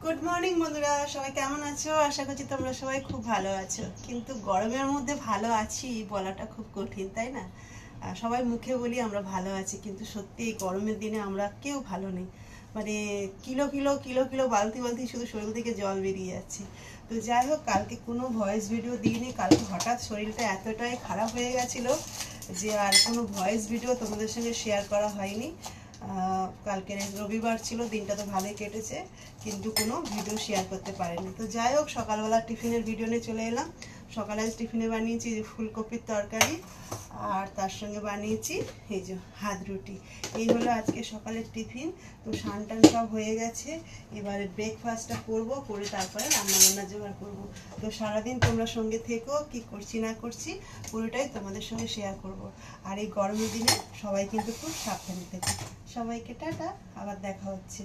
Good morning বন্ধুরা, সবাই কেমন আছো? আশা করছি তোমরা সবাই খুব ভালো আছো। কিন্তু গরমের মধ্যে ভালো আছি বলাটা খুব কঠিন, তাই না? সবাই মুখে বলি আমরা ভালো আছি, কিন্তু সত্যি এই গরমের দিনে আমরা কেউ ভালো নেই। মানে কিলো কিলো কিলো কিলো বালতি বালতি শুধু শরীর থেকে জল বেরিয়ে যাচ্ছে। তো যাই হোক, কালকে কোনো ভয়েস ভিডিও দিইনি। কালকে হঠাৎ শরীরটা এতটাই খারাপ হয়ে গেছিলো যে আর কোনো ভয়েস ভিডিও তোমাদের সঙ্গে শেয়ার করা হয়নি। কালকে রবিবার ছিল, দিনটা তো ভালোই কেটেছে, কিন্তু কোনো ভিডিও শেয়ার করতে পারিনি। তো যাই হোক, সকালবেলা টিফিনের ভিডিও নিয়ে চলে এলাম। সকালে আজ টিফিনে বানিয়েছি যে ফুলকপির তরকারি, আর তার সঙ্গে বানিয়েছি এই যে হাত রুটি। এই হলো আজকে সকালের টিফিন। তো স্নান টান সব হয়ে গেছে, এবারে ব্রেকফাস্টটা করব, করে তারপরে রান্নাবান্না জোগাড় করব। তো সারাদিন তোমরা সঙ্গে থেকো, কি করছি না করছি পুরোটাই তোমাদের সঙ্গে শেয়ার করব। আর এই গরমের দিনে সবাই কিন্তু খুব সাবধানে থেকো। সবাইকে টাটা, আবার দেখা হচ্ছে।